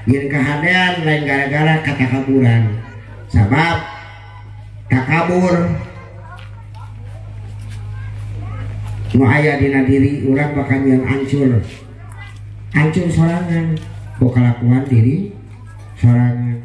Yen kahadean lain gara-gara katakaburan. Sabab takabur nu aya dina diri urang bakal yang hancur sorangan, kok kalakuan diri sorangan.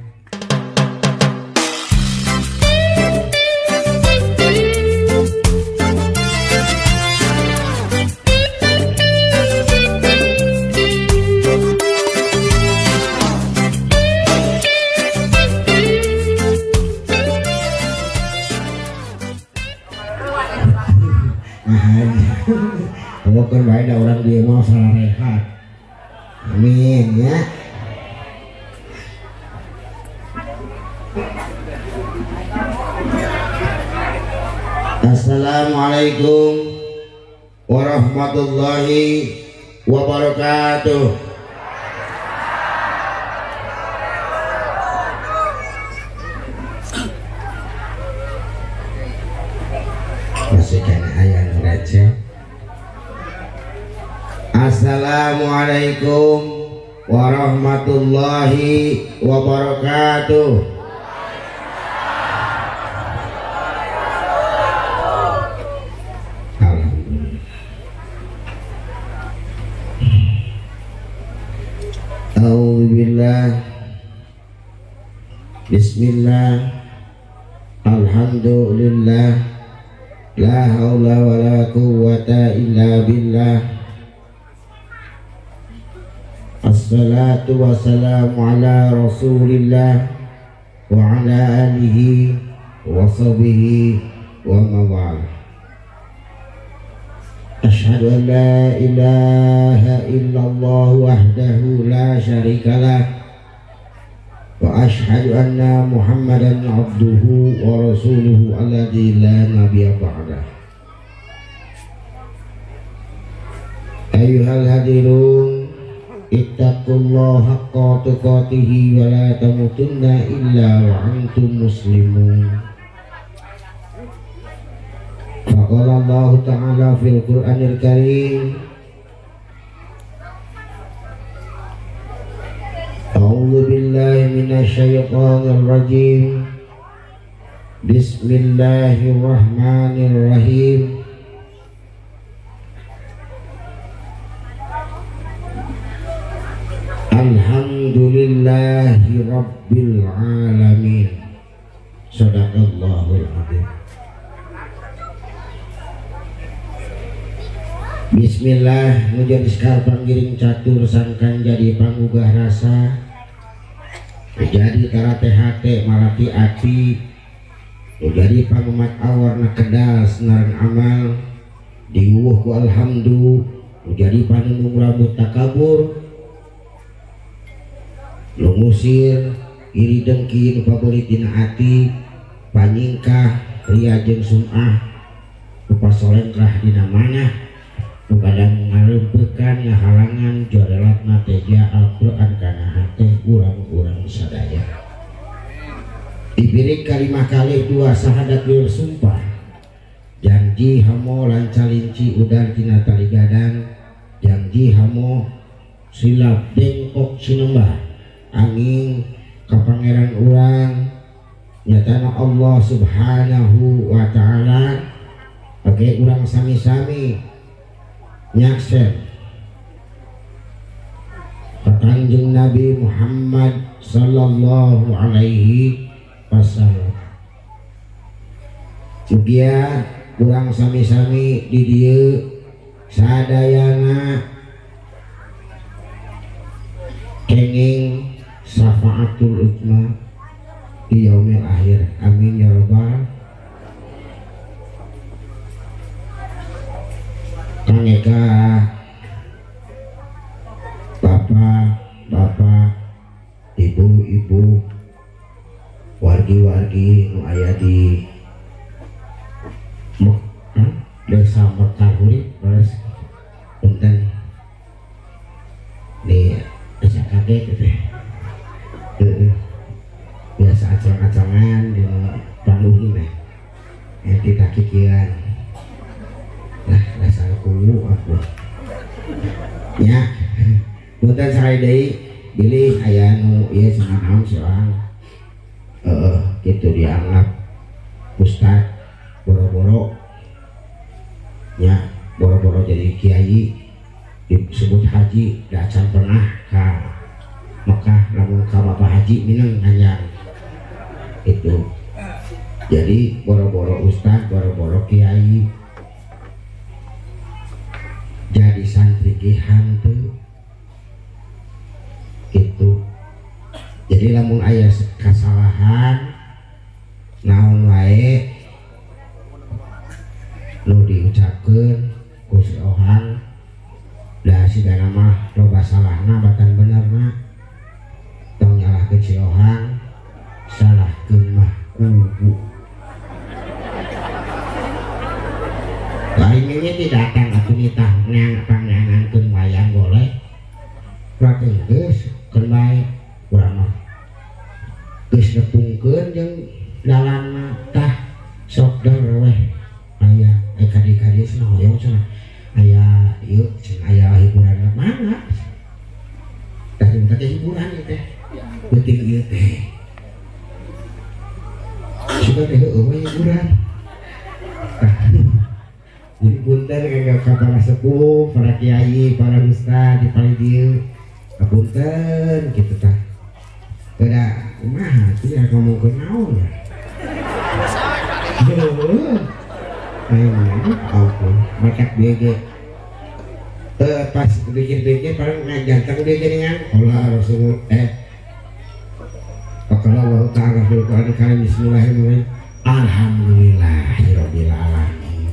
Bukan baik dah orang dia mau salah rehat. Amin ya. Assalamualaikum warahmatullahi wabarakatuh. Masih kena ayat receh. Assalamualaikum warahmatullahi wabarakatuh. Alhamdulillah. Bismillah. Alhamdulillah. La haula wa la quwwata illa billah. Assalatu wassalamu ala rasulillah wa ala alihi wa sahbihi wa mawala. Ashhadu an la ilaha illallah wahdahu la syarikalah wa ashhadu anna muhammadan abduhu wa rasuluhu alladzi la nabiyya ba'dah. Ayyuhal hadirun, ittaqullaha haqqa tuqatih wa la tamutunna illa wa antum muslimun. Faqala Allah Ta'ala fil Qur'anil Karim, A'udzu billahi minasy syaithanir rajim. Bismillahirrahmanirrahim. Alhamdulillahi rabbil alamin. Shadaqallahul adzim. Bismillah, menjadi sekar panggiring catur sangkan jadi panggugah rasa, menjadi tarate hate malati ati, menjadi pangumat awarna kedal senarang amal, diuwuh ku alhamdu, menjadi panunung rambut takabur, lungusir iri dengki nu pabeurit dina ati, panyingkah ria jeung sum'ah nu pasolengkrah dina manah, nu kadang ngareumpeukan ngahalangan jorelatna teja Al-Qur'an kana hate urang-urang sadaya. Diberi kalimah kalih dua sahadat liur sumpah, janji hamo lancalinci udar tina tali gadang, janji hamo silap dengkok sinembah angin ka pangeran urang nyatana Allah subhanahu wa ta'ala bagi urang sami-sami nyaksen Kanjeng Nabi Muhammad sallallahu alaihi wasallam. Juga urang sami-sami di dieu sadayana kenging syafaatul uzma di yaumil akhir. Amin ya rabbal. Kaneka bapak, ibu, wargi-wargi nu aya di desa Mekarhuri, terus punten di desa kaget gitu. Biasa acang-acangan di Panduhi mah. Kita kikian. Lah dasar kumu aku. Ya. Punten sarai deui bilih aya aya nu ieu cenah naon si orang gitu dianggap ustad boro-boro nya boro-boro jadi kiai disebut haji da acan pernah ka Mekah lamun ka Bapak Haji minang hanyang itu jadi boro-boro ustad boro-boro kiai jadi santri gihan tuh gitu. Jadi lamun aya kesalahan naon wae nu diucapkeun ku si Ohang da sigana mah loba salahna batan benerna tong nyalahkeun si Ohang salahkeun mah kudu lain ini tidak datang atau nitah pandangankeun wayang boleh berarti geus keun bae urang mah geus nepungkeun jeung dalam tah sok weh aya kadi-kadi cenah hoyong cenah aya ieu cenah aya hiburan mana tadi teh hiburan ieu teh penting ieu teh sudah teh hiburan jadi punten kagak para sepuh, para kiai, para ustad di paling dieu punten gitu tah beda kumaha tuh ya ngomongkeun naon ya ayo ampun makat dia ge pas bikin-bikin paling ngajantang dia geuningan Allah Rasul Qala Allah Ta'ala fil Qur'anil Karim bismillahirrahmanirrahim alhamdulillahirabbil alamin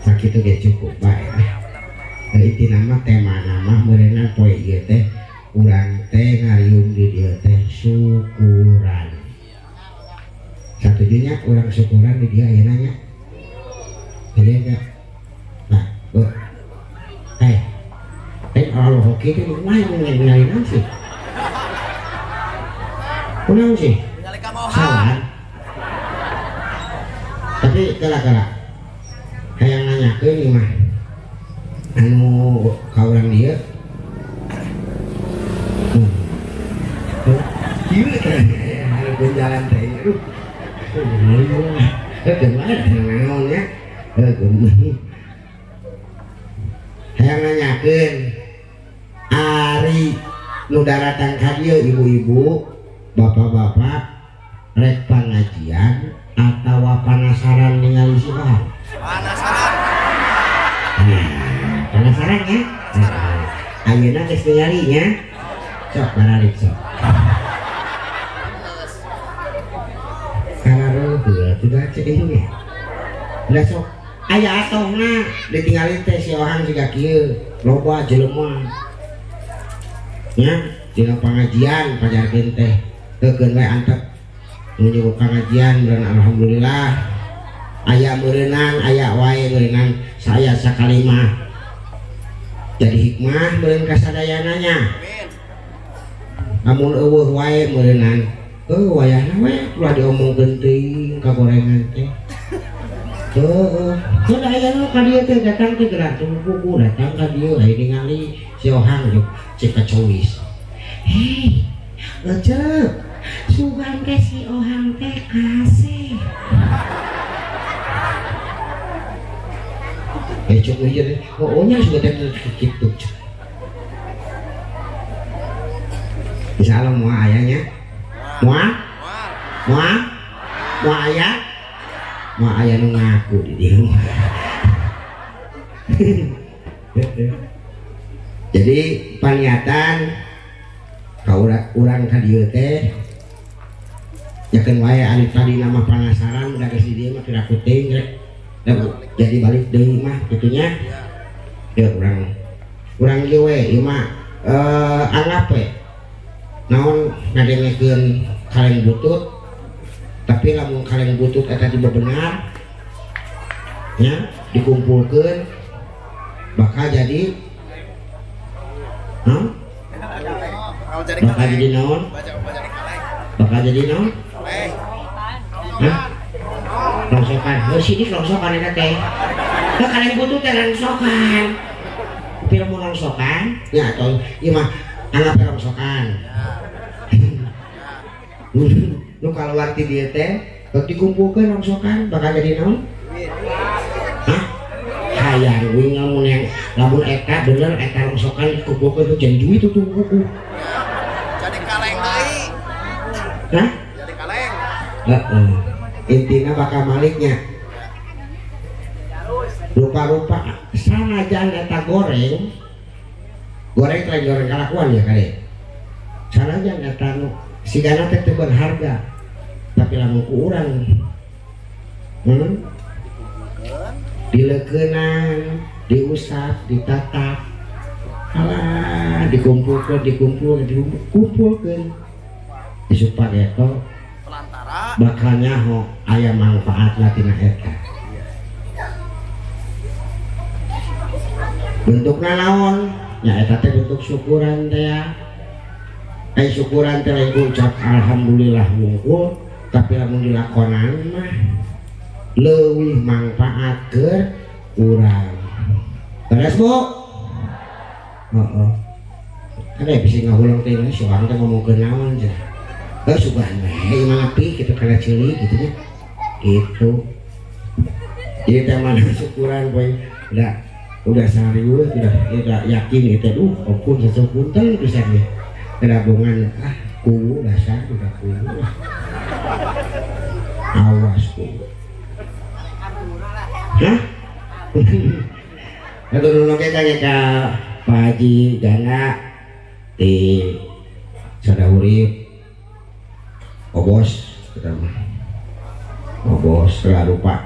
sakitu ge cukup bae itu nama tema nama meureunan poe ieu teh urang teh ngariung di dieu teh syukuran satujunya urang syukuran di dia ayeuna nya jadi enggak nah Allah hoki itu main ngalina sih kunaon sih salah tapi galak-galak hayang nanyakeun ieu mah anu ka urang dieu ieu teh anu jalan teh naon ya hayang nanyakeun ari nu daratan ka dieu ibu-ibu bapak-bapak rek pangajian atawa penasaran ningali si Ohang penasaran ya ayeuna geus ningalinya sok bararik sok karena sudah cedihnya udah sok aya atongna ditinggalin teh si Ohang siga kieu loba jelema nya dina pangajian pajarkeun teh teukeun wae antep menyebut pengajian dan alhamdulillah aya meureunang aya wae meureunang saya sakalimah jadi hikmah meureun kasadayananya amun eueuh wae meureunang wayahna we ulah diomongkeun teuing kagorengan teh sudah aya nu ka dieu teh datang teh gerak buku datang ka dieu aya ningali si Ohang cek kacowis hei lecep sugan ke si Ohang teh kasih cuk ieu teh pokoknya sudah teh kitu insyaallah moal ayanya moal aya moal aya nu ngaku di dieu jadi paniatan ka urang ka dieu teh yakin wae ari tadi nama penasaran udah geus di dieu mah kira kuting rek jadi balik deui mah kitunya ya urang ieu we ieu mah anggap we naon ngadengekeun kaleng butut tapi lamun kaleng butut eta tiba benar nya dikumpulkeun bakal jadi bakal jadi naon bakal jadi naon rongsokan sidik rongsokan eta teh kaleng butut teh rongsokan tapi lamun rongsokan nya atau ieu mah anggap rongsokan nu keluar ti dieu teh rek dikumpulkeun rongsokan bakal jadi naon? Hah? Hayang we ngamun yang lamun eta bener eta rongsokan dikumpulkeun jadi duit tuh buku. Jadi kaleng deui. Hah? Jadi kaleng. Heeh. Intina bakal maliknya. Rupa-rupa sanajan eta goreng lain goreng kalakuan ya kali. Sanajan eta nu sigana teh teu berharga. Tapi lamun ku urang dileukeunang, diusap, ditatap. Alah, dikumpulkeun supaya eta Pelantara. bakal nyaho aya manfaatna tina eta. Bentukna naon? Nya eta teh bentuk syukuran teh ya. Syukuran teh lain ucap alhamdulillah wungkul, tapi lamun dilakonan mah leuwih manfaat keur urang. Beres Bu? Heeh. Ada bisa ngahulung teh si orang teh ngomongkeun naon cenah. Subhanallah, imang api kitu kana ceulik kitu nya. Gitu. Ieu teh mana syukuran poe udah serius tidak yakin gitu ampun sesepunten pisan nih kerabungan kuwu dasar udah kuwu awas kuwu hah itu dulu kita Pak Haji Gana di Sadahurip obos kita mah obos terlalu Pak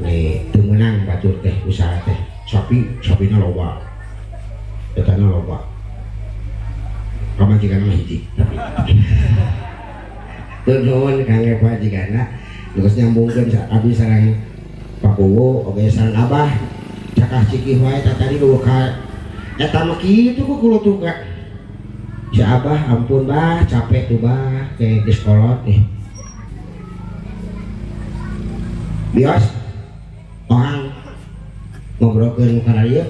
nih temenang batur teh usaha teh sapi-na loba etana loba pamajikan mah hiji tapi nuhun kangge pamajikana terus nyambungkeun abdi sareng Pak Kuwu oge sareng Abah cakah cikih wae tadi nu ka eta mah kitu ku kulo tuga si Abah ampun bah capek tuh bah ke sekolot nih bios orang ngobrolkeun kana dieu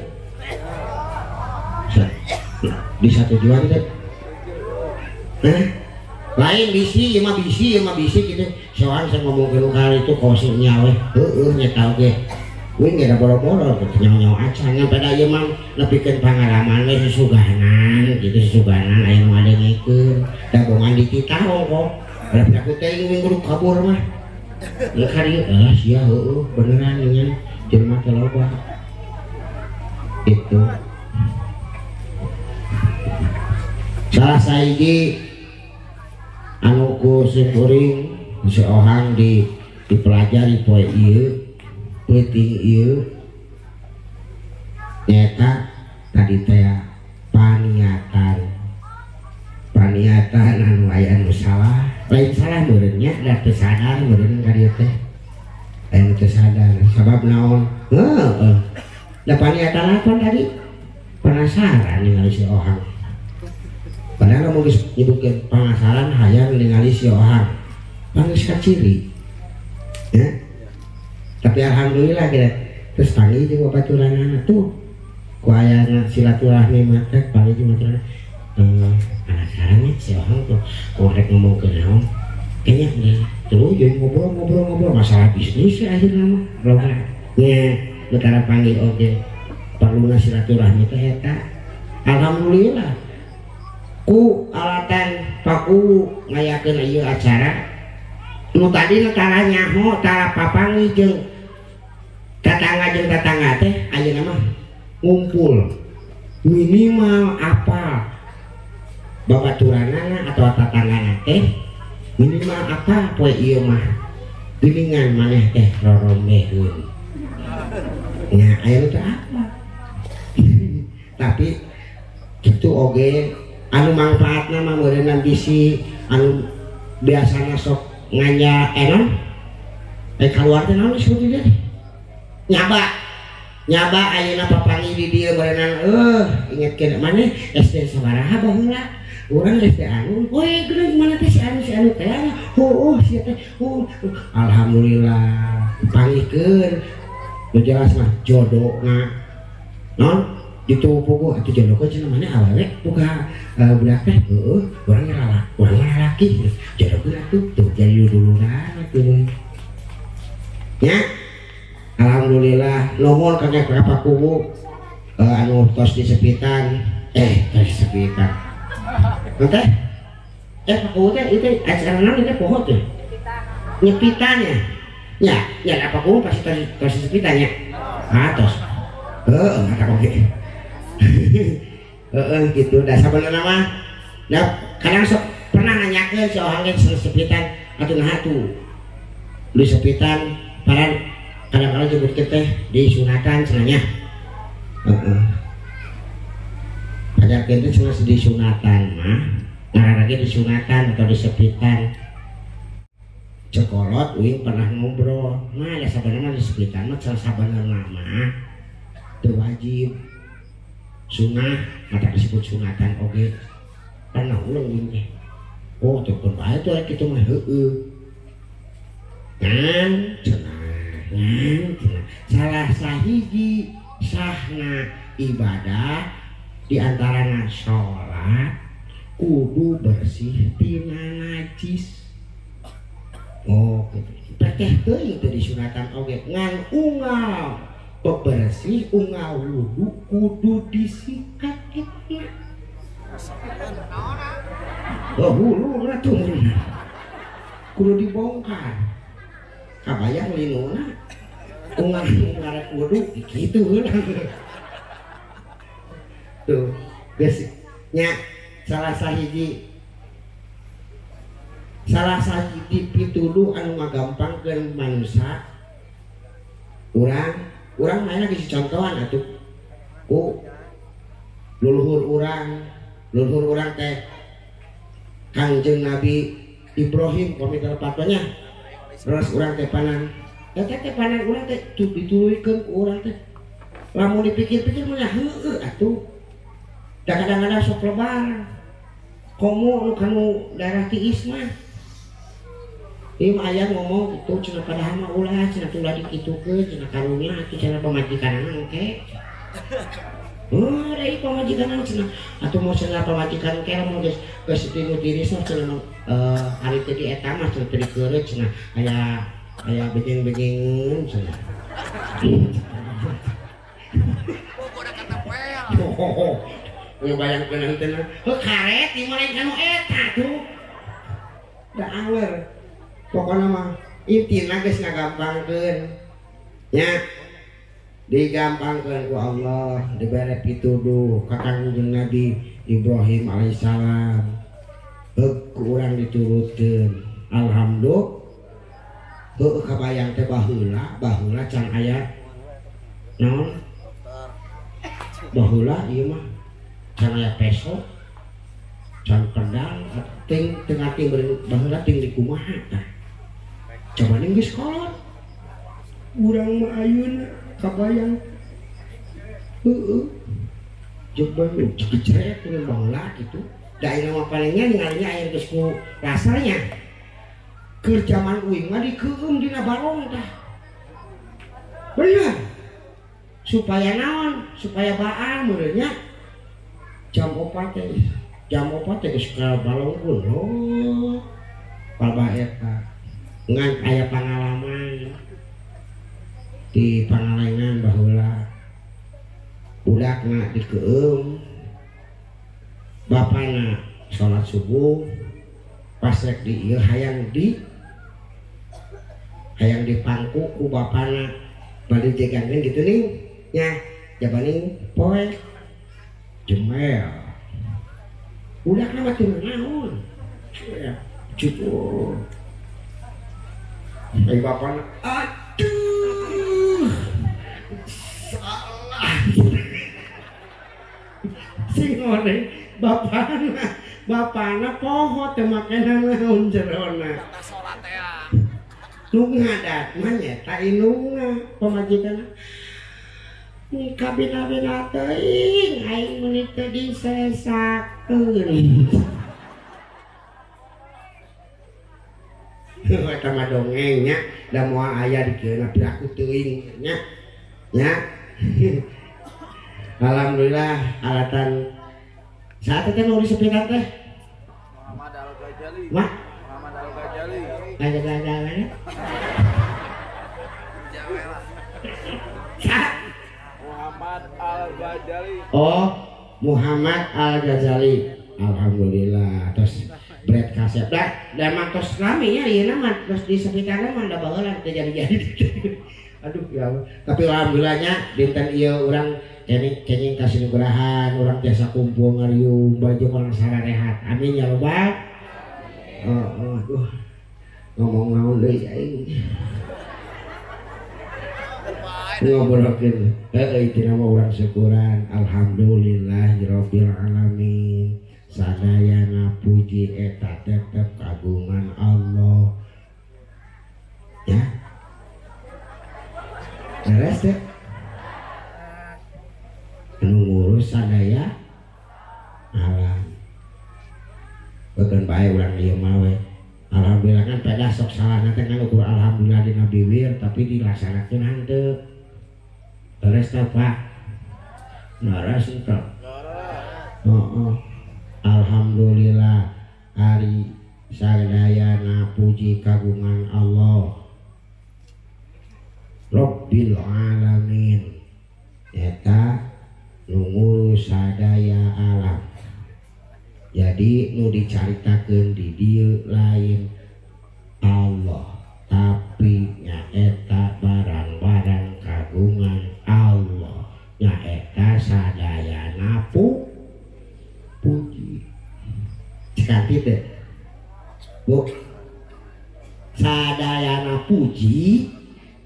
di satu tujuan teh lain bisi ieu mah bisi kitu soal saya ngomongkeun kana itu kosnya we heueuh nya tau ge we ge da boro-boro nyawa acan nyampe da ieu mah nepikeun pangalaman we susuganan kitu susuganan aya nu ngadengkeun da bongan dititahong kok da aku teh minggu kabur mah ieu kari sia heueuh beneran nyen jelema teh loba itu salah saiji anu ku simkuring si Ohang dipelajari poe ieu penting ieu nyata tadi teh paniatan anu aya anu salah lain salah meureun nya da teu sadar meureun ka dieu teh anu teu sadar sabab naon heeh da paniatan apa tadi penasaran ningali si Ohang padahal mau disebutkan penasaran hayang ningali si Ohang pangis kaciri ya tapi alhamdulillah kita terus panggil juga baturan tuh kuayana silaturahmi mata panggil juga baturan penasarannya si Ohang tuh korek ngomong ke naon kayaknya terus jadi ngobrol masalah bisnis ya akhirnya mah ya betara panggil oke perlu silaturahmi teh eta alhamdulillah ku alatan paku ngayakeun ieu acara nu tadi tara nyaho tara papangi jeung tetangga teh ayeuna mah ngumpul minimal apa babaturanana atau tetanggana teh minimal apa poe ieu mah geuningan maneh teh rorombeheun nya aya teh apa tapi kitu oge anu manfaatna mah meureunna bisi anu biasana sok nganya enon keluar teh naon disebut dia nyaba ayeuna papangi di dieu meureunna ingetkeun maneh SD sabaraha baheula urang geus teh anu we geuning mana teh si anu teh sia teh alhamdulillah pangikeun nu jelas mah jodohna non ditupuku atuh jodoh kok cenah mana awewe buka budak teh orangnya lalaki jodoh ku atuh tuh jadi duluran atuh nya alhamdulillah nuhun kakek Pak Kuwu anu tos disepitan tos disepitan teh Pak Kuwu teh itu acara naon teh poho teh nyepitannya ya Pak Kuwu pasti tos disepitannya tos kata oke gitu dah sabenerna mah dah kadang sok pernah nanyakeun si orang geus sepitan atuh nah tuh di sepitan paran kadang-kadang jemput teh di sunatan cenanya ada kita cenah di sunatan mah ngarana lagi di sunatan atau di sepitan cekolot uing pernah ngobrol nah ada sabenerna di sepitan mah sabenerna mah teu wajib sunah mata disebut sunatan oge karena ulang uing teh oh teu pun bae teh kitu mah heueuh ngan cenah salah sahiji sahna ibadah diantaranya sholat kudu bersih tina najis oh gitu teteh teuing teh disunatan oge ngan unggal bebersih unggal wudu kudu disikat eta oh hulu ratuh kudu dibongkar kabayang linuna unggal ngarek wudu kitu heula tuh geus nya salah sahiji pituduh anu ngagampangkeun manusia urang mainnya kisi contohan atuh ku leluhur urang teh Kangjeng Nabi Ibrahim komitel patwanya terus urang teh panan urang teh dituluikeun ku urang teh lamun dipikir-pikir mah heueuh atuh da kadang-kadang sok lebar komo anu kanu daerah tiis mah ieu mah aya ngomong itu cenah padahal mah ulah cenah tulah dikitukeun cenah karunya atuh cenah pamajikanna engke da ieu pamajikanna cenah atuh mau cenah pamajikan ke lamun geus tilu tiris mah cenah ari teh di eta mah cenah teu dikeureuh cenah aya beging-beging cenah ngebayangkeun teh karet di mana anu eta tuh da awer pokona mah intina geus ngagampangkeun nya digampangkeun ku Allah dibere pituduh ka Kangjeng Nabi Ibrahim alaihissalam ku urang diturutkeun alhamdulillah heuh kabayang teh baheula can aya naon baheula ieu mah can aya peso can pedang ting tengah ting baheula ting di kumaha tah coba ning geus kolot urang mah ayeuna kabayang heueuh coba lu cecret dengan baheula kitu da aya mah palingnya ningalinya aya geus ku rasanya keur zaman uing mah dikeum dina balong tah bener supaya naon supaya baan meureunnya jam 4 teh geus ka balong kuno palba eta ngan aya pangalaman di pangalengan baheula budakna dikeum bapana salat subuh pas rek di ieu hayang dipangku ku bapana bade jegangkeun kitu ning nya jabaning poe jemel budakna mah teu naon cukup ai bapana aduh salah sing ngone bapana poho teu make naon jerona salat teh nu ngadat mah nyata indungna pamajikanna kabina-bina teuing aing meuni teu disesakeun eta mah dongeng nya da moal aya dikeuna piraku teuing nya Alhamdulillah alatan saat itu mau disepikan teh Muhammad Al-Ghazali. mak Muhammad Al-Ghazali. gajah-gajahnya Muhammad Al-Ghazali. oh Muhammad Al-Ghazali. Alhamdulillah terus bread kasep dah mantos rame ya ieu nama terus disepikan mah da baheula teu jadi-jadi. Aduh ya Allah. Tapi alhamdulillahnya dinten ieu urang kenging kasih nugrahan urang biasa kumpul ngariung baju orang sararehat. Amin ya rabbal. Aduh. Ngomong naon deui aing. Ngobrolkeun. Itu nama urang syukuran. Alhamdulillahirabbil alamin. Sadayana puji eta tetep kagungan Allah. Ya. Beres deh. Anu ngurus sadaya alam. Bukan bae urang ieu mah we. Alhamdulillah kan pada sok salah nanti kan ukur alhamdulillah dina bibir tapi dilaksanakeun hanteu. Beres teh Pak. Naras teh. Alhamdulillah hari sadayana puji kagungan Allah Rabbil alamin eta nu ngurus sadaya alam. Jadi nu dicaritakeun di dieu lain Allah tapi nyaeta barang-barang kagungan Allah nyaeta sadayana puji sekali deh bu sadayana puji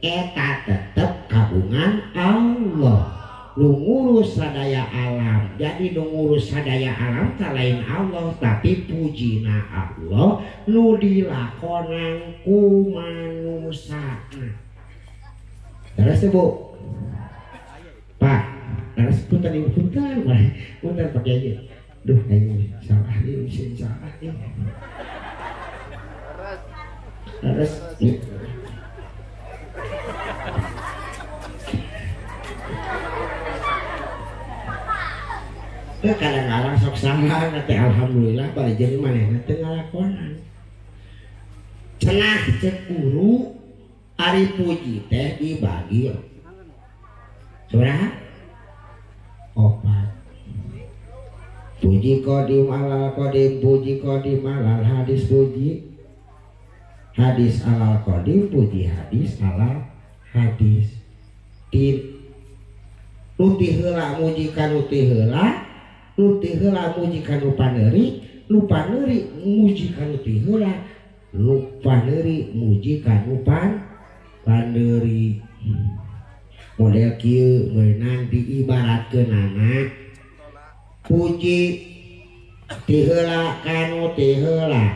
eta tetep kagungan Allah nu ngurus sadaya alam. Jadi nu ngurus sadaya alam tak lain Allah tapi pujina Allah nu dilakonan ku manusia. Terus bu Pak terus punten pakai aja. Duh, ini salah ini, salah ini. Terus, kadang-kadang sok salah, nanti alhamdulillah balik jadi mana nanti ngalakonan. Cenah cek guru, ari puji teh dibagi. Seberapa? 4. Puji kodim alal kodim, puji kodim alal hadis puji hadis alal kodim, puji hadis alal hadis. Nuti heula mujikan nuti heula, nuti heula mujikan lupaneuri, lupaneuri mujikan nuti heula, lupaneuri mujikan lupaneuri. Model kieu meunang diibaratkeun anak puji ti heula kanu ti heula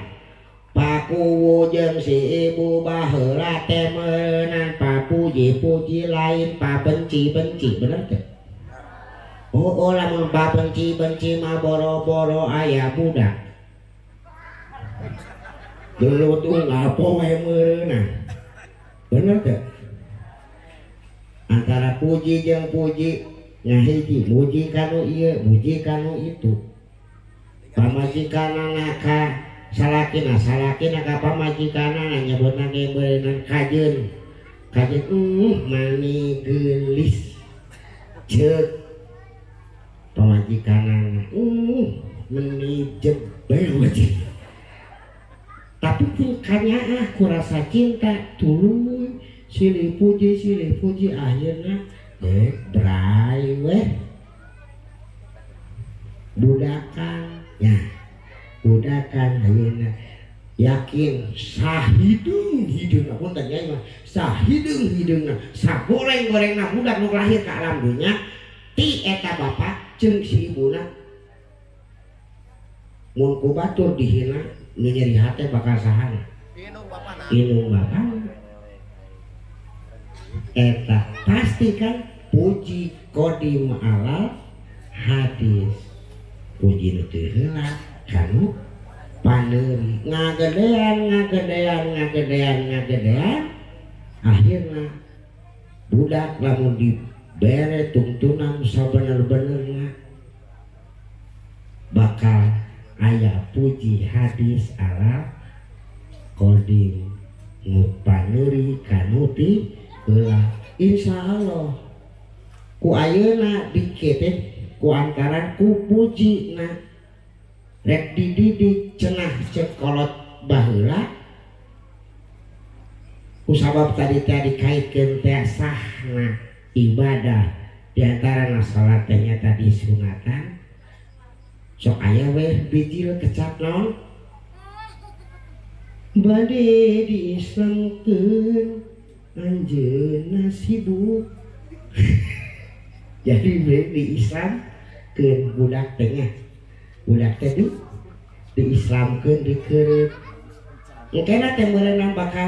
pakuwu jeung si ibu baheula teh meunang papuji-puji lain pabenci-benci bener teh. Oh lamun pabenci-benci mah boro-boro aya budak gelut ngapo we meureunna bener teh. Antara puji jeung puji nyahiji muji kanu ieu muji kanu itu pamajikanana ka salakina ka pamajikanana nyebutna ge beunang kajeun mani geulis ceuk pamajikanana meni jebel wajib tapi tingkahnya ku rasa cinta tulung silih puji akhirnya bray weh budakan ya budakan ayeuna yakin sahidung hidungna pun tanya mah sahidung hidungna sagoreng-gorengna budak nu lahir ka alam dunya ti eta bapak jeung si ibuna mun ku batur dihina nu nyeri hate bakal sahana inung bapana eta pasti kan puji kodim alal hadis puji nu teu heula kanu paneuri ngagedean akhirna budak lamun bere tuntunan sabener-benerna bakal aya puji hadis ala kodim nupaneri kanuti heula insyaallah ku ayeuna diketep ku antaran ku pujina rek dididik cenah cek kolot baheula ku sabab tadi teh dikaitkeun teh sahna ibadah diantara salat teh nyata disunatan sok aya we bijil kecap naon bade disangkeun anjeunna sibuk jadi di Islam ke budak tengah budak teh di Islam ke dikeureup engkena teh meureunna bakal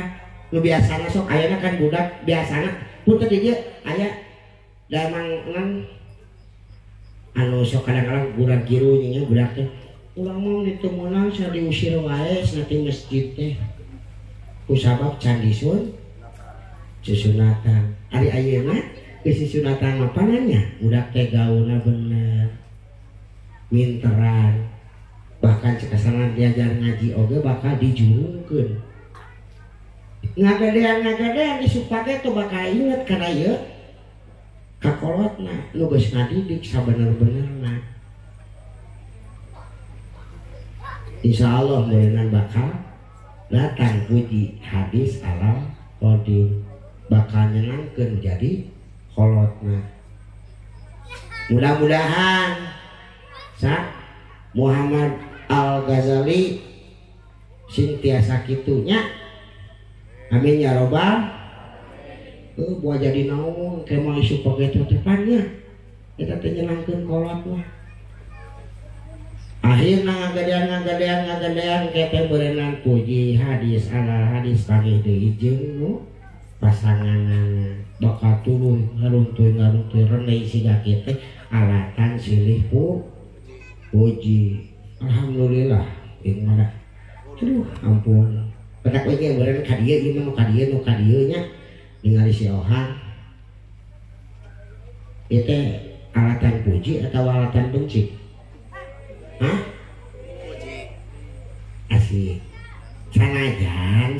nu biasana sok ayeuna kan budak biasana punten di dieu aya damangan anu sok kadang-kadang budak kiru nya budak teh ulang mau itu menang saya diusir wae nanti masjid teh ku sabab candi sun susunatan ari ayeuna geus sunatan apa nanya budak teh gaulna bener minteran bahkan cekasanan diajar ngaji oge bakal dijurungkeun ngagadean disupake tuh bakal inget kana ieu kakolotna nu geus ngadidik sabener-benerna insyaallah meureunna bakal datang puji hadis alam qadim bakal nyenangkeun jadi kolotna mudah-mudahan sa Muhammad Al-Ghazali sing tiasa kitunya amin ya robbal buat jadi naon kemah isu pake tetepannya kita teh nyenangkeun kolot mah akhirna ngagadean kete berenang puji hadis ala hadis kami deui jeung nu pasanganana bakal turun ngaruntuy reneh siga kita alatan silih puji alhamdulillah gimana aduh ampun pedak we ge beureun ka dieu ieu mah nu ka dieu nya ningali si Ohang ieu teh alatan puji atau alatan benci hah asik sanajan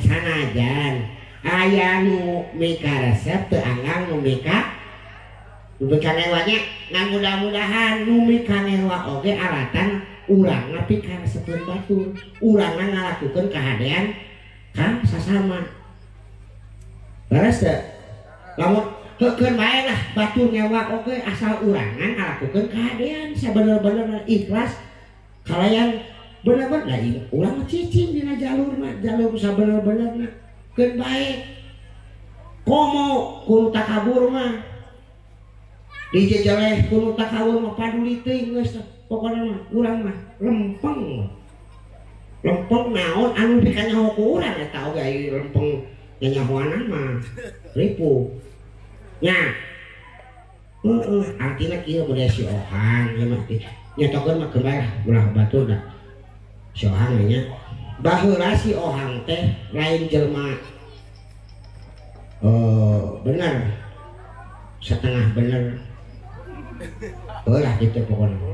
aya nu mika resep teu anggang nu mika newanya ngan mudah-mudahan nu mika newa oge alatan urangna pika resepkeun batur urangna ngalakukeun kahadean ka sasama beres teu lamun heukeun bae lah batur nyewa oge asal urangan ngalakukeun kahadean sabener-bener ikhlas kalayan bener-bener lah urang cicing dina jalur sabener-benerna keun bae komo kudu takabur mah dijejeleh kudu takabur mah paduli teuing geus pokona mah urang mah lempeng naon anu dikanyaho ku urang eta oge aya lempeng nyanyahoana mah ripu nya artina kieu bade si Ohang ya mah nyatokeun mah kembali ulah batur da si Ohang nya baheula si Ohang teh lain jelema bener setengah bener lah gitu pokoknya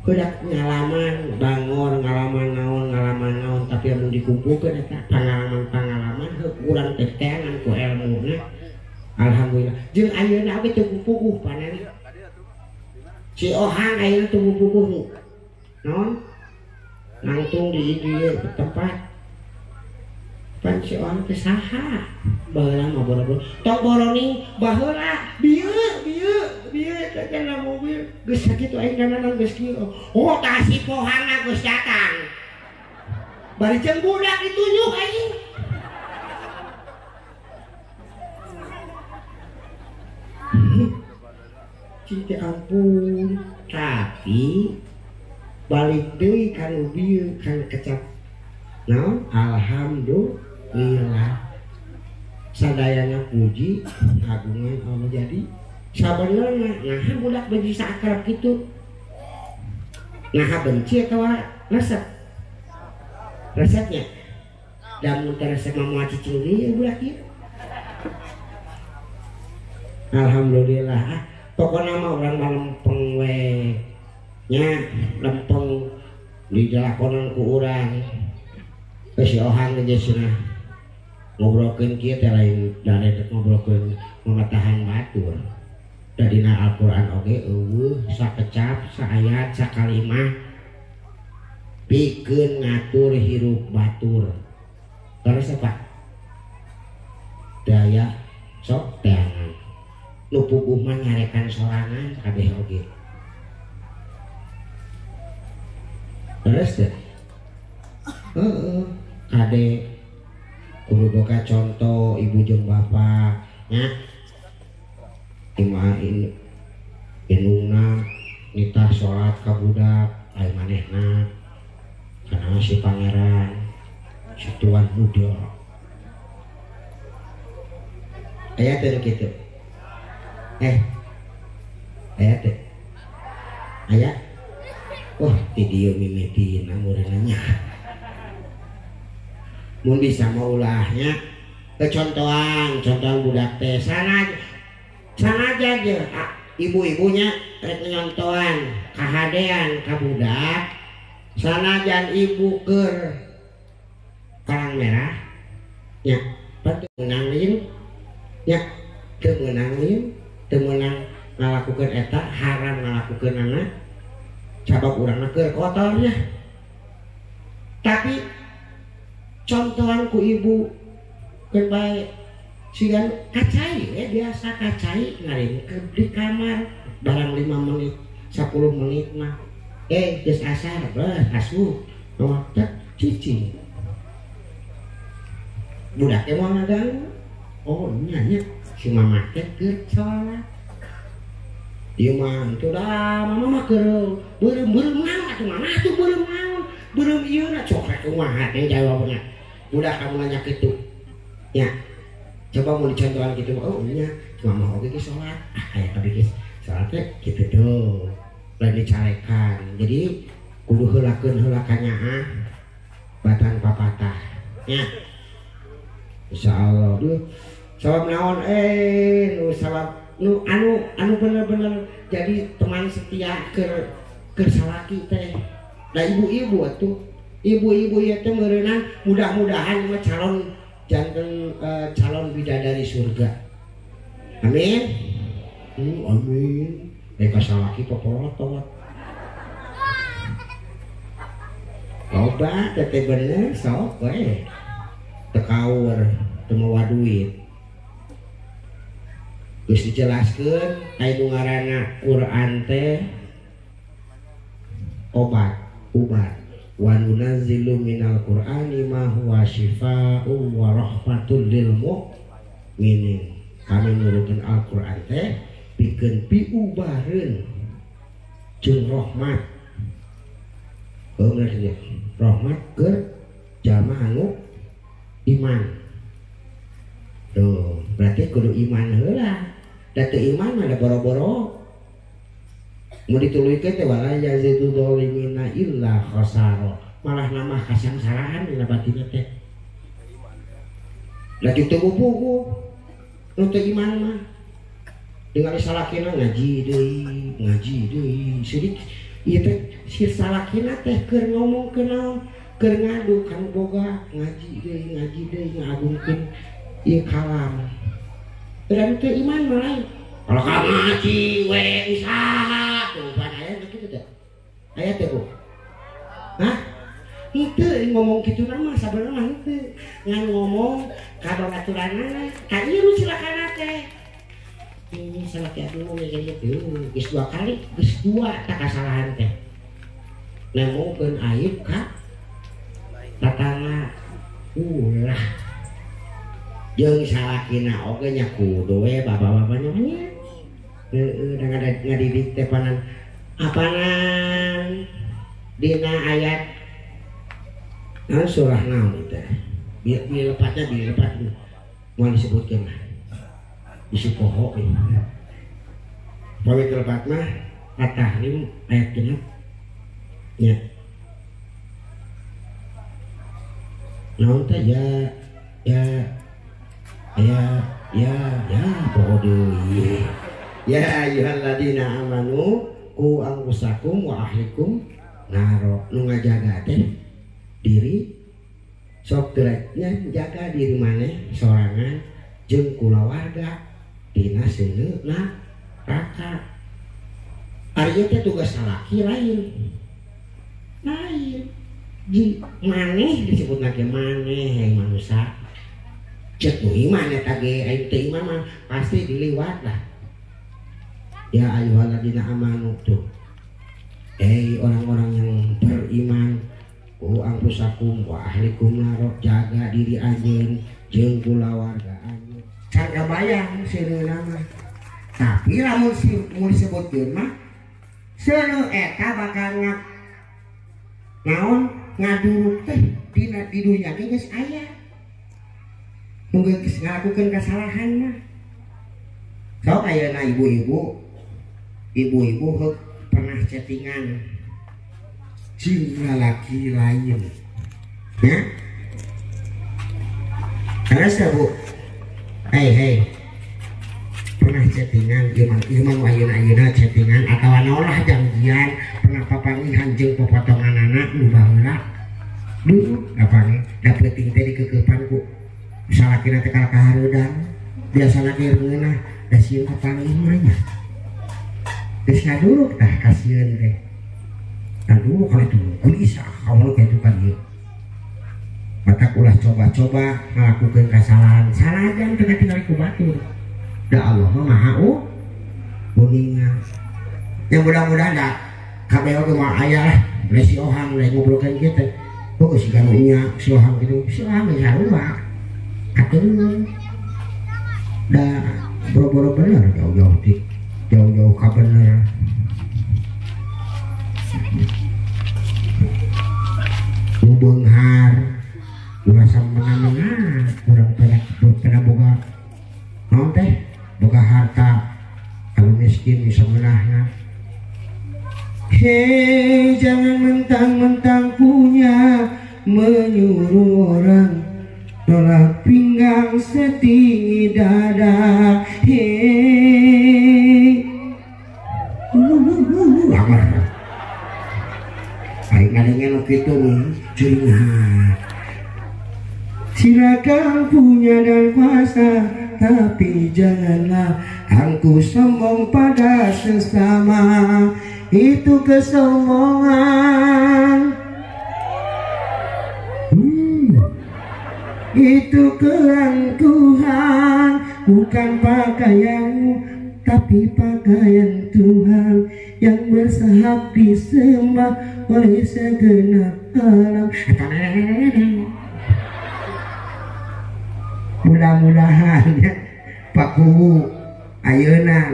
udah ngalaman bangor ngalaman naon tapi yang dikumpulkan eta pengalaman kurang tetengan ku ilmuna alhamdulillah jeung ayeuna oge teu puguh panen si Ohang ayeuna teu puguh naon nangtung di tempat pan si Ohang teh saha baheula mah boro-boro tong boroni baheula bieu kana mobil geus sakitu aing kananan geus kieu oh tah si Ohangna geus datang bari jeung budak ditunjuk aing cinta ampun tapi balik deui kanu bieu kan kecap naon alhamdulillah sadayana puji agungan Allah jadi sabenerna nah budak benci sakrab kitu nah benci atawa resepnya dan mun resep mah moal cicing deui budak ieu Alhamdulillah. Pokoknya mah orang lempeng we nya lempeng dijelakonan ku urang si Ohang ge cenah ngobrolkeun kieu teh lain daret ngobrolkeun mematahan batur. Da dina Al-Qur'an oge eueuh sakecap saayat sakalimah pikeun ngatur hirup batur. Terus apa? Daya sok teangan nu puguh mah nyarekan sorangan kabeh oge. Terus deh kade kudu boga contoh ibu jeung bapak nya imain indungna nitah sholat ka budak aya manehna kana si pangeran si tuan budak aya teh kitu aya teh aya wah di dieu mimitina mureunanya mun bisa maulahnya contohan budak teh sanaja je ibu-ibunya rek nyontohan kahadean ka budak sanajan ibu keur palang merah nya patu menang lieu nya teu meunang lieu teu meunang ngalakukeun eta haram ngalakukeunana sabab urangna keur kotornya tapi contohan ku ibu keur bae sigan kacai biasa kacai ngaringkeun di kamar barang 5 menit 10 menit mah geus asar beuh asuh waktu cuci budak mah ngaganggu oh nya si mama teh keur salat ieu mah itu dah mama mah keur beureum naon atuh mama atuh beureum naon beureum ieu na cokret kumaha teh jawabna budak kamu nanya gitu ya coba mau dicontohan gitu oh iya mama oke ki sholat kayak tadi ki sholatnya gitu tuh lain dicarekan jadi kudu heulakeun heula kanyaan batan papatah ya insyaallah tuh sabab naon nu sabab nu anu bener-bener jadi teman setia ke salaki teh da ibu-ibu atuh ibu-ibu ya teh meureunna mudah-mudahan mah calon janten calon bidadari surga. Amin. Amin. Eka salaki popolotot. Loba teh bener sok we. Teu kaur, teu mawa duit. Geus dijelaskeun aya nu ngaranna Quran teh obat. Wa nunazzilu minal Qur'ani ma huwa syifaa'un wa rahmatul lil mu'minin. Kami nurutin Al-Qur'an teh pikeun piubareun jeung rahmat. Bener ya, rahmat ke jamaah anu iman. Tuh, berarti kudu iman heula. Da teu iman mah da boro-boro. Mau dituluykeun teh wala yazidu dzalimina illa khasara malah nambah kasangsaraan dina batinna teh lagi teu buku nu teu iman mah dengan salakina ngaji deui sidik ieu teh si salakina teh keur ngomong ke naon keur ngadu kan boga ngaji deui ngagungkeun ieu kalam dan teu iman mah lain kalau kamu ngaji we usaha tuh ban aya gitu teh aya teh Bu hah itu ngomong gitu nama sabenerna mah henteu ngan ngomong ka babaturanna ka ieu nu cilakana teh ini salaki atuh kayak gitu geus 2 kali geus 2 tak kasalahan teh nemongkeun aib ka tatangga ulah jeung salakina oge nya kudu we baba-babanya mah ngadidik teh panan apanan dina ayat surah naon teh dilepat mau disebutkeun mah isi poho pawe lepat mah at-tahrim ayat 6 nya naon teh ya ya bodoh ya ayyuhalladzina amanu ku anfusakum wa ahlikum naro nu ngajaga teh diri sok nya jaga diri maneh sorangan jeung kulawarga dina seuneuna raka aya teh tugas salaki lain maneh disebut lagi maneh yang manusia cek nu iman eta ge aing teu iman mah pasti diliwat lah ya ayyuhalladzina amanu tuh orang-orang yang beriman ku anfusakum wa ahlikum naro jaga diri anjeun jeung kulawarga anjeun can kabayang seureuna mah tapi lamun mun disebutkeun mah seuneu eta bakal naon ngaduruk teh di dunya ge geus aya mun geus ngalakukeun kasalahan mah sok ayeuna ibu-ibu pernah chattingan jeung lalaki lain ya karena Bu hei pernah chattingan gimana ayeuna chattingan atawa naon janjian pernah papangihan jeung popotonganana nu baheula dulu apang dapeting teh dikeukepan ku salakina teh kala kahareudan biasana ge reungeunah da sieun papangih mah nya geus ngaduruk tah kasieun teh aduh kalau itu gelisah kalau kayak itu kan ieu mata ulah coba-coba melakukan kesalahan salahan teu tinggal ku batur da Allah mah maha uningan yang mudah-mudahan da kabeh oge mah aya lah si Ohang lain ngobrolkeun kieu teh oh si ganunya si Ohang kitu si Ohang geus sarua atuh da boro-boro bener jauh-jauh ka bener beunghar urasa menang-menang urang pernah boga naon teh boga harta kalau miskin bisa menahna hei jangan mentang-mentang punya menyuruh orang tolak pinggang setinggi dada hei lamar aing ngadenge nu kitu silakan punya dan kuasa tapi janganlah angku sombong pada sesama itu kesombongan itu keangkuhan bukan pakaianmu tapi pakaian Tuhan yang bersahab disembah oleh segenap alam. Mudah-mudahan Pak Kuwu ayeuna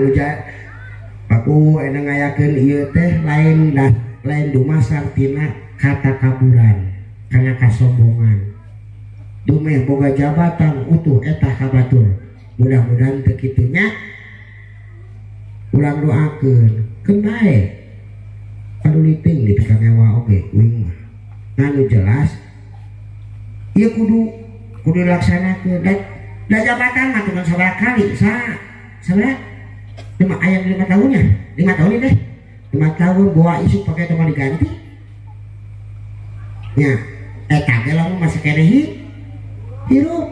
Pak Kuwu ena ngayakeun ieu teh lain dumasar tina kata kaburan kana kasombongan dumeh boga jabatan utuh eta kabatur mudah-mudahan teu kitu nya ulang doakeun keun bae paduliting di pika ngewa oge uing mah nganu jelas ieu kudu dilaksanakeun da jabatan mah cuma sabaraha kali sabaraha 5 tahunnya 5 tahun ini deh 5 tahun bawa isu pakai cuma diganti nya eta ge lamun masih keneh hirup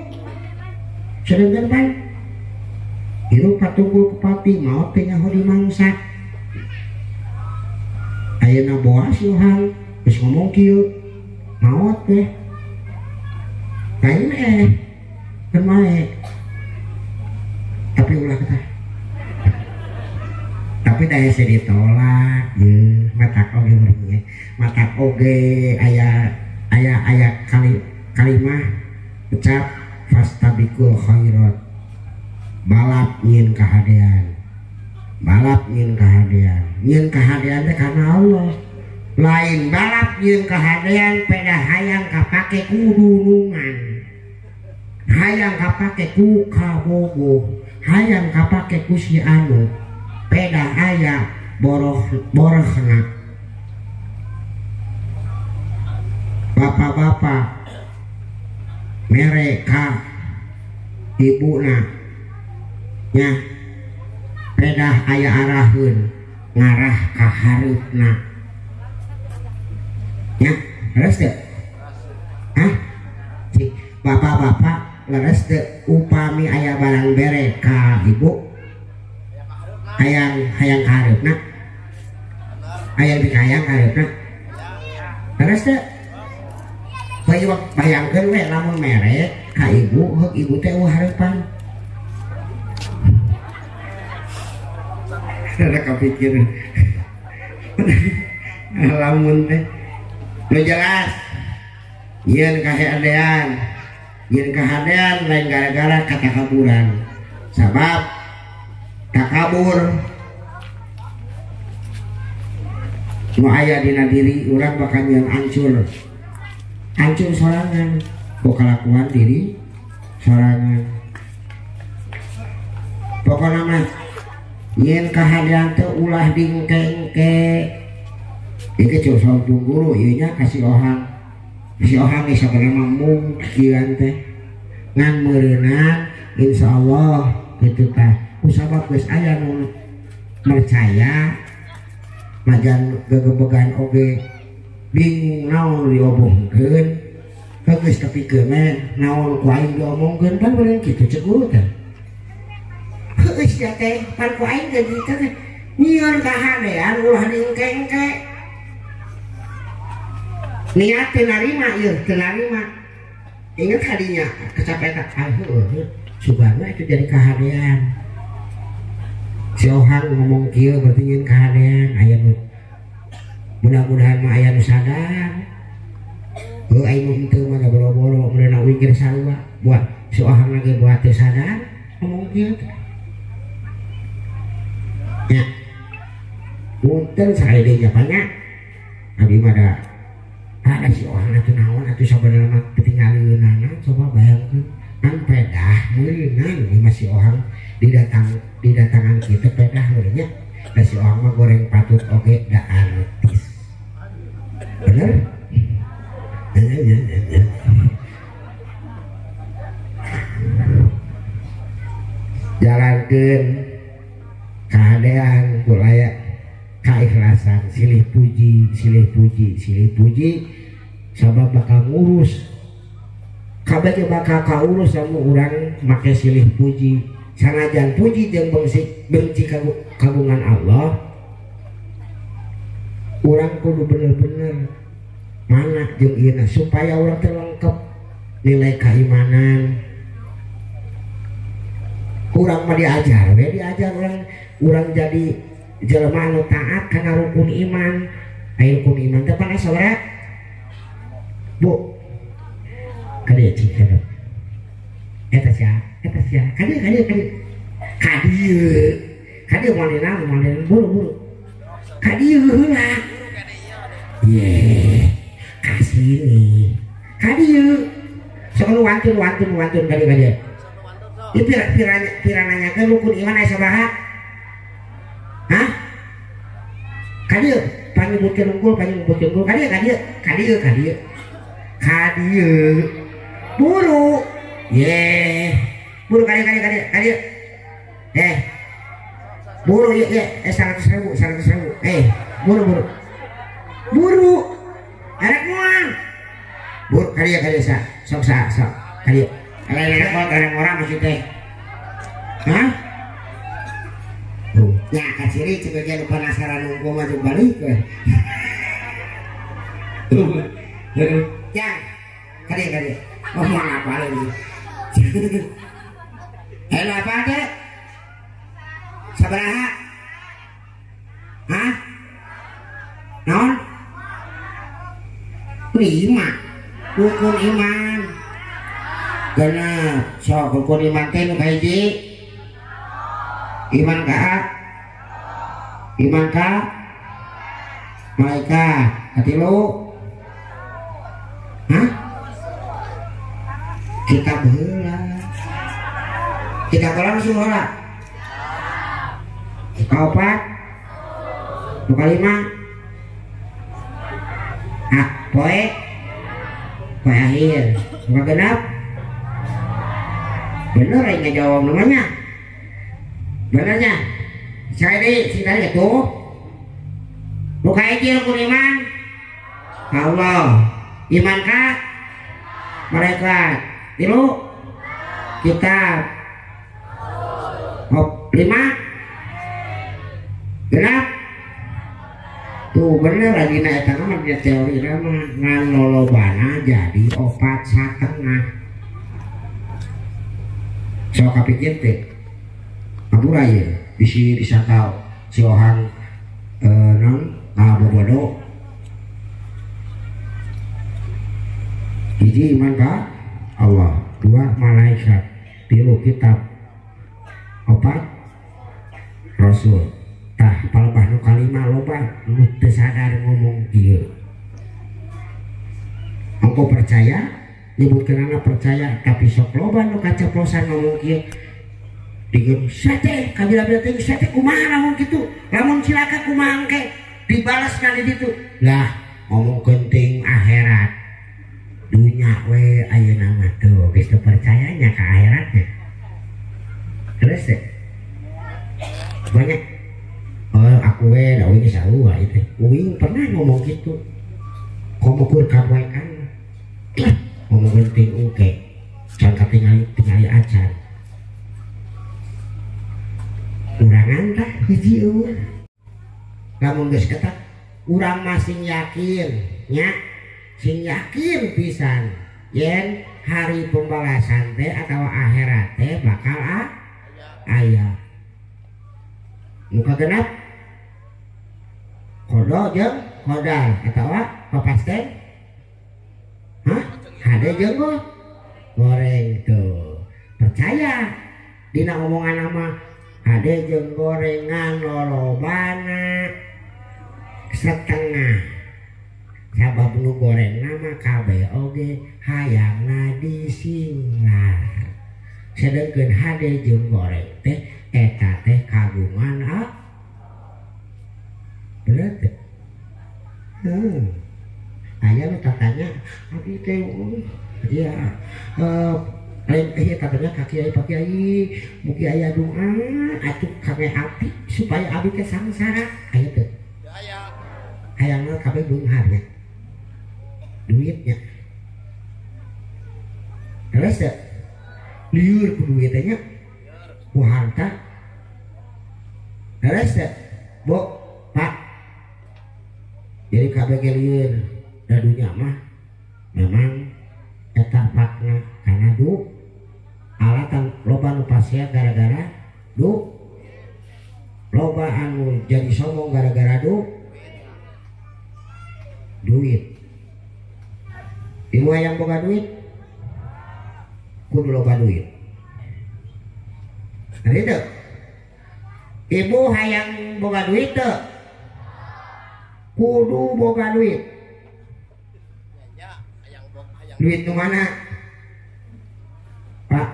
sedangkan pan hirup patunggul kepati maot teh nyaho di mangsa ayeuna boa si Ohang geus ngomong kieu maot teh kain kan mae tapi ulah kata tapi daya saya ditolak matak oge meureun matak oge aya kalimah ucap fastabiqul khairat balap nyin kahadean nyin kahadean teh karena Allah lain balap nyin kahadean peda hayang kapake kudunungan hayang kapake ku kabogo hayang kapake ku si anu peda aya borohna bapak-bapak mereka ibuna nya pedah aya arahkeun ngarah ka hareupna nya leres teu hah cik bapak-bapak leres teu upami aya barang bere ka ibu hayang hareupna hayang dikayang hareupna leres teu bayangkeun we lamun mere ka ibu heuk ibu teh hareupan ada kepikir lamun teh nu jelas ieun kahadean lain gara-gara katakaburan sabab takabur nu aya dina diri urang bakal yang hancur sorangan kok kelakuan diri sorangan pokoknya mah yen kahadean teh ulah dingkengke iki cuma guru ieu nya kasih ohang geus sabarema mungkian teh ngan meureunna insyaallah kitu tah kusabab geus aya nu percaya majan gegebegan oge bingung naon diomongkeun geus kapikeun mah naon ku aing diomongkeun kan bener kitu ceuk guru teh geus ya teh pan ku aing jadi teh nyieun kahadean ulah dingkengke niat teu narima ieu teu narima inget hadinya kecapetan heuh subhanallah itu jadi kahadean si Ohang ngomong kieu berarti nyeun kahadean aya nu mudah-mudahan mah aya nu sadar heuh aing mah henteu mah boro-boro meunang wikir sarua buat si Ohang lagi buat teu sadar ngomong kieu nya punten sakali deui nya abdi mah da ada si Ohang atuh naon atuh sabenerna mah ketinggalieunana coba bayangkeun kan pedah meunang ieu mah si Ohang didatangan kita pedah we nya da si Ohang mah goreng patut oge da artis bener jalankeun kahadean kulaya kaikhlasan silih puji sabab bakal ngurus kabeh ge bakal kaurus lamun urang make silih puji sanajan puji jeung benci kagungan Allah urang kudu bener-bener mana jeung ieu supaya urang teh lengkep nilai keimanan urang mah diajar urang jadi jelema anu taat kana rukun iman aya rukun iman teh pana sabaraha bu kadieu cik eta sia kadieu manehna buru kadieu heula ye kasini kadieu sok nu wantun kadieu ieu pirananya ke rukun iman aya sabaraha hah kadieu panyebutkeun unggul kadieu buru ye buru kadieu buru ye 100.000 buru arek moal buru kadieu sok kadieu elek orang masih teh hah ya kaciri sebagian penasaran nunggu maju balik ya kadieu ngomong apa lagi apa deh sabaraha hah non 5 rukun iman karena sok rukun iman teh nu kahiji iman ka malaikat katilu hah kitab heula masuk heula kaopat nu kalima poe akhir nu kagenep bener yang ngejawab namanya benernya saya di sini itu buka ijil iman Allah iman ka mereka tilu kitab lima genap tuh bener lagi naik tangan dia teori ramah ngan lolobana jadi 4,5 so kapikir teh abura ya bisi disangkal si ohang non bobodo hiji iman ka Allah 2 malaikat 3 kitab 4 rasul tah palebah nu kalima loba nu teu sadar ngomong ieu engko percaya nyebutkeun anak percaya tapi sok loba nu kaceplosan ngomong kieu digem sate kabila-bila teh sate kumaha lamun kitu lamun cilaka kumaha engke dibalas kali ditu lah ngomong penting akhirat dunya we ayeuna mah tuh geus teu percayanya ka akhiratnya terus deh banyak aku we da we sarua itu uing pernah ngomong gitu komokur kabaikan ngomong penting oke contoh tinggali acan kurangan tah hiji eueuh lamun geus ketat urang masing yakin nya sing yakin pisan yen hari pembalasan teh atau akhirat teh bakal aya muka genap kodo jeung kodal atawa papasten hah hade jeung goreng tuh percaya dina omongan nama hade jeung gorengan lolobana setengah sabab nu goreng nama kabeh oge hayangna disinglar sedengkeun hade jeung goreng teh eta teh kagungan bener teh aya nu tatanya abdi teh ya lain tatanya ka kiai pak kiai mugi aya doa atuh kabeh abdi supaya abdi teh sangsara aya teh hayangna kabeh beunghar nya duitnya terus ya liur ku duitnya ku harta terus ya bo pak jadi kabeh liur dadunya mah memang eta fakna karena du alatan loba nu pasea gara-gara du loba anu jadi sombong gara-gara duit ibu yang boga duit kudu loba duit nah itu ibu hayang boga duit tuh kudu boga duit duit nu mana pak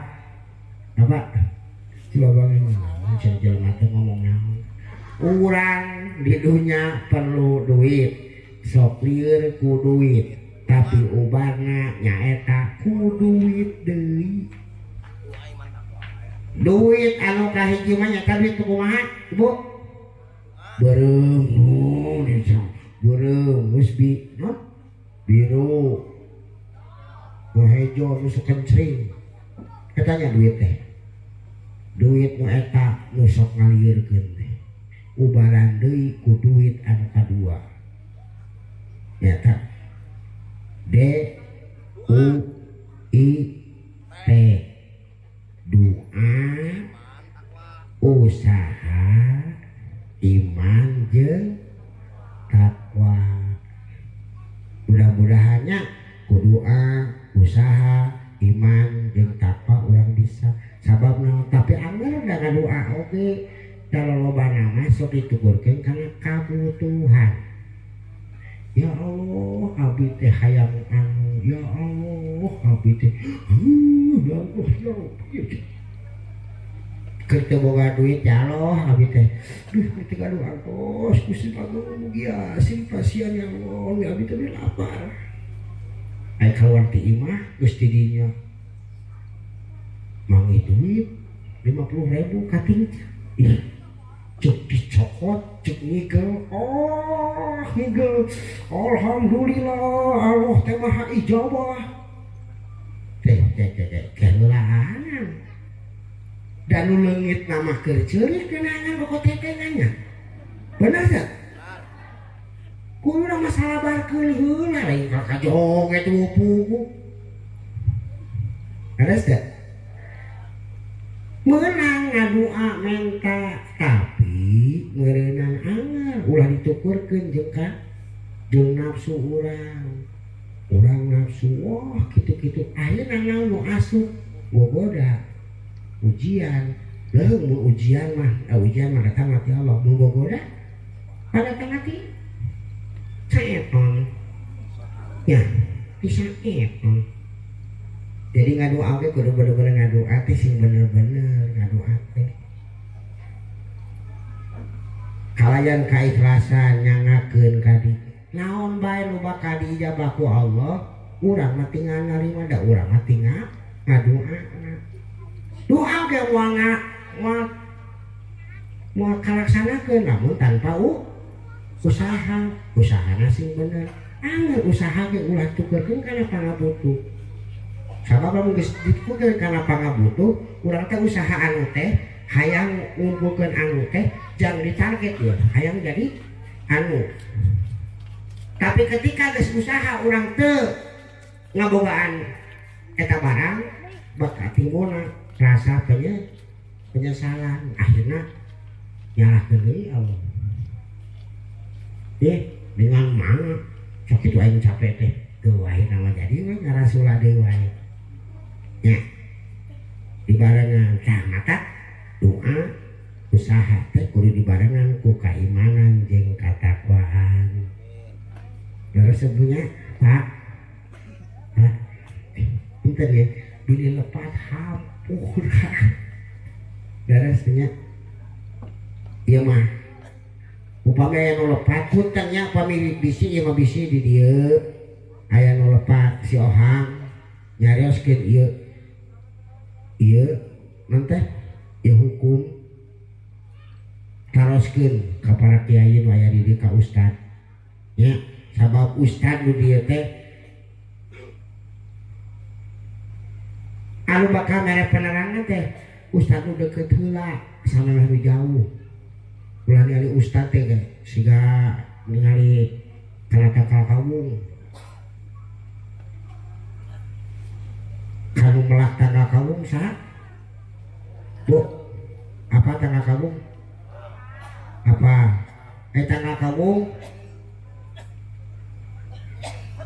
apa coba bang cari jalan mata ngomong naon urang di dunia perlu duit sok lieur ku duit tapi ubarna nyaeta ku duit deui duit anu kahiji mah nyaeta duit kumaha ibu beureum nu beureum geus biru hejo nu sukencring katanya duit teh duit nu eta nu sok ngaliurkeun teh ubaran deui ku duit anu kadua nyata D-U-I-T doa usaha iman jeung takwa mudah-mudahannya ku doa usaha iman jeung takwa urang bisa sabab naon tapi anggar da doa oge kalau loba nama sok ditugurkeun kana kabutuhan ya Allah abdi teh hayang anu ya Allah abdi teh ya Allah ya Allah keur boga duit ya Allah abdi teh duh teu gaduh angkos Gusti Pagung mugia sim pasien ya Allah abdi teh lapar ai kaluar ti imah geus ti dinya mangi duit 50.000 kating ih cek dicokot cek ngigel oh ngigel alhamdulillah Allah teh maha ijabah teh kelelahan dan nu leungit nama keur ceureuh kenangan pokok tetengannya bener tak kudu masalah barkeun heula lain ka joget pugu ada tak menang ngadua menta tapi merenang angel ulah ditukurkeun jeung nafsu urang nafsu wah kitu-kitu ayeuna naon nu asup gogoda ujian leuh mun ujian mah datang mati Allah mun gogoda pada mati saeton ya bisa eton jadi ngadoa ge kudu bener-bener ngadoa teh sing bener-bener ngadoa teh kalayan kaikhlasan nyangakeun ka di naon bae nu bakal diijabah ku Allah urang mah tinggal narima da urang mah tinggal ngadoana doa ge moal kalaksanakeun namun tanpa usahana sing bener angger usaha ge ulah tukeurkeun kana pangabutuh sabab lamun geus ditukeurkeun kana pangabutuh urang teh usaha anu teh hayang ngumpulkeun anu teh jang ditarget ya hayang jadi anu tapi ketika geus usaha urang teu ngabogaan eta barang bakal timbulna rasa penyesalan akhirna nyalahkeun deui Allah dengan mana sok itu aing capek teh teu wae nama jadi mah ngarasula deui wae nya dibarengan tah mata doa usaha teh kudu dibarengan ku keimanan jeung katakwaan terus sebenarnya Pak pinter ya pilih lepat hampura beresnya iya mah upami aya nu lepat puntennya upami bisi ieu mah bisi di dieu aya nu lepat si ohang nyarioskeun ieu nanti ieu hukum taroskeun ka para kiai nu aya di dieu ka ustad nya sabab ustad nu dieu teh anu bakal mere penerangan teh ustad nu deukeut heula samemeh nu jauh ulah ningali ustad teh siga ningali kana takal kamu kamu melak tangga kamu saha bu apa tangga kamu apa tangga kamu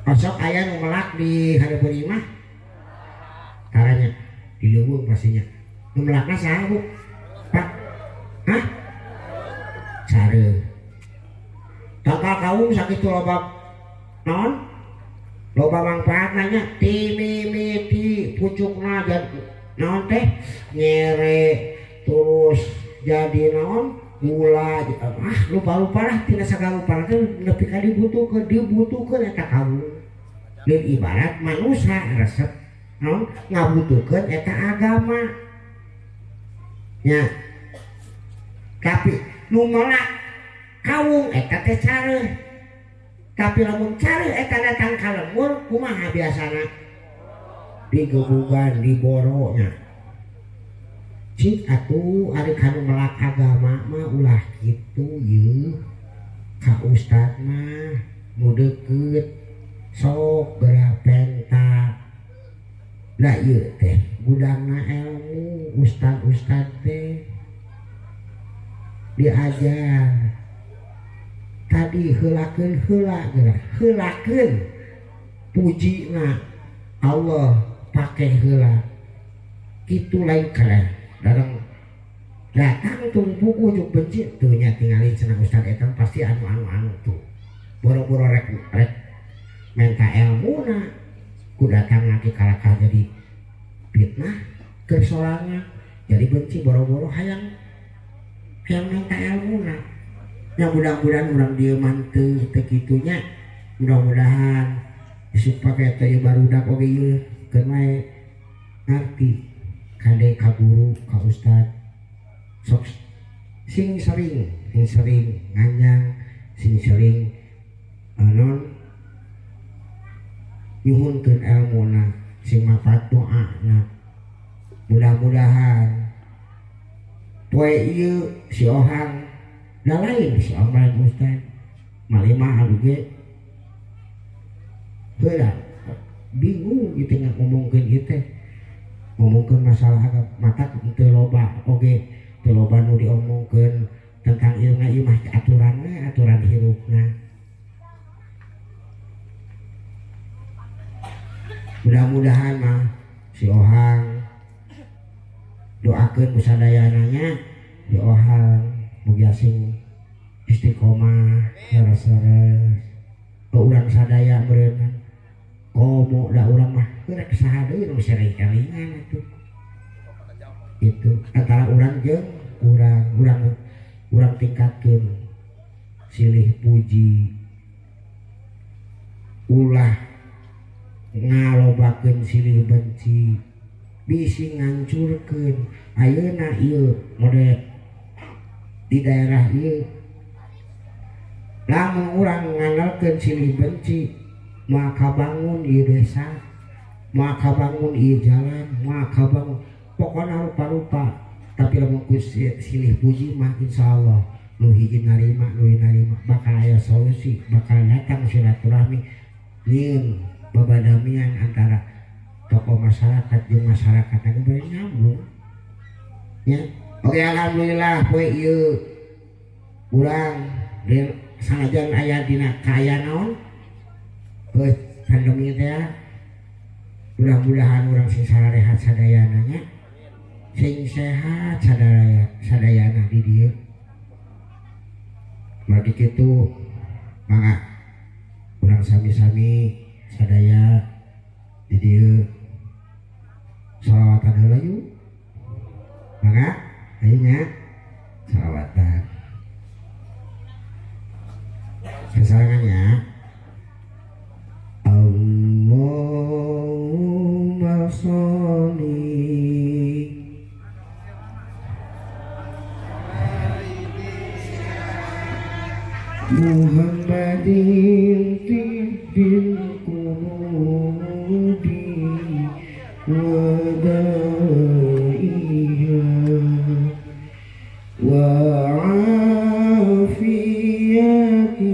kosok aya nu melak di hareupeun imah caranya di leuweung pastinya nu melakna saha bu Pak hah sare tangga kaum sakitu loba naon loba manfaatna nya ti mimiti pucukna jadi naon teh nyere terus jadi naon gula lupa lah tina sagalupa teh nepi ka dibutuhkeun eta kaum lain ibarat manusia resep naon ngabutuhkeun eta agama nya tapi nu melak kaum eta teh careuh tapi lamun careuh eta datang ka lembur kumaha biasana digebugan diboronya cik atuh ari kanu melak agama mah ulah kitu yeuh ka ustad mah nu deukeut sok berapenta lah ieu teh gudangna ilmu ustad teh diajar tadi heulakeun pujina Allah pake heula kitu lain keren datang tumpu ujuk benci tuh nya tingali cenah ustad eta pasti anu tuh boro-boro rek menta ilmuna ku datang lagi kalakal jadi fitnah kersoalnya jadi benci boro-boro hayang minta ilmuna yang mudah-mudahan orang dia manteu teh kitunya mudah-mudahan supaya teh barudak oge ieu keun wae ngarti kade ka guru ka ustad sok sing sering nganyang sing sering non nyuhunkeun ilmuna sing mapat doana mudah-mudahan poe ieu si Ohang da lain si Ohang ustad malimah adu ge heula bingung gitu ngomongkeun ieu teh ngomongkeun masalah mata teu loba oge teu loba nu diomongkeun tentang ilmu ieu mah aturan hirupna mudah-mudahan mah si Ohang doakeun sadayana di Ohang mugi sing istiqomah leres-leres urang sadaya berenang komo da urang mah rek saha deui nu sere kalingan atuh itu antara urang jeung urang tingkatkeun silih puji ulah ngalobakeun silih benci bisi ngancurkeun ayeuna ieu model di daerah ieu lamun urang ngandalkeun silih benci maka bangun ieu desa maka bangun ieu jalan maka bangun pokona rupa-rupa tapi lamun ku silih puji mah insyaallah nu hiji narima bakal aya solusi bakal datang silaturahmi nyieun babadamian antara tokoh masyarakat jeung masyarakat anu bari nyambung nya oke alhamdulillah poe ieu urang sanajan aya dina kaya naon pandemi teh mudah-mudahan urang sing sarehat sadayana nya sing sehat sadayana di dieu mari kitu mangga urang sami-sami sadaya di dieu shalawatan heula yuk mangga ayo nya shalawatan kesarangannya Allahumma sholli Muhammadin tibbil qulubi wa da'iha wa afiyati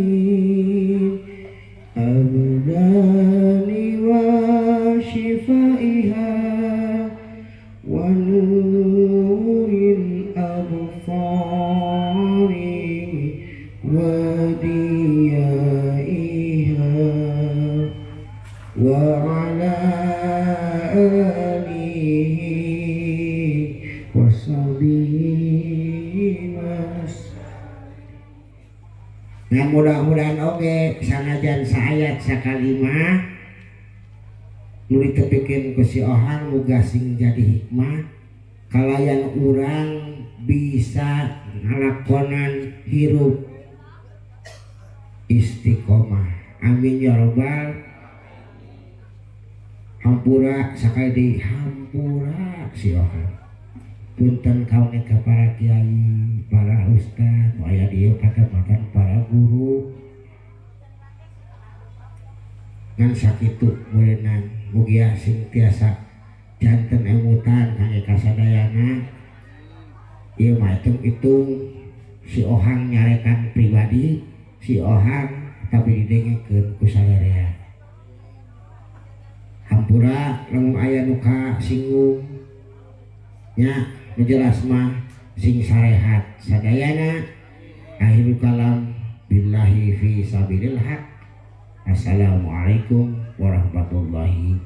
abdani wa shifaiha wa nuril absari wa diyaiha wa ala alihi wa sahbihi nah mudah-mudahan oge sanajan saayat sakalimah nu ditepikeun ku si Ohang muga sing jadi hikmah kalayan urang bisa ngalakonan hirup istiqomah amin ya robbal hampura sakali deui hampura si Ohang punten kaune ka para kiai para ustad aya dieu kata-kata para guru ngan sakitu meureunnan mugi sing tiasa janten emutan kangge kasadayana ieu mah hitung-hitung si Ohang nyarekan pribadi si Ohang tapi didengekeun ku sadaya hampura lamun aya nu kasinggung nya nu jelas mah sing sarehat sadayana akhirul kalam billahi fi sabilil haq assalamualaikum warahmatullahi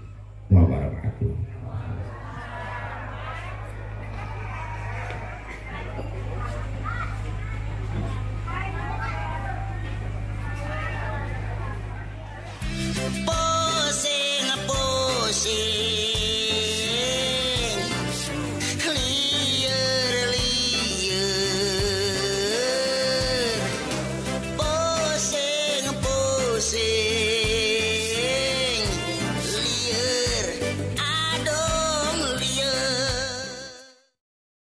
wabarakatuh.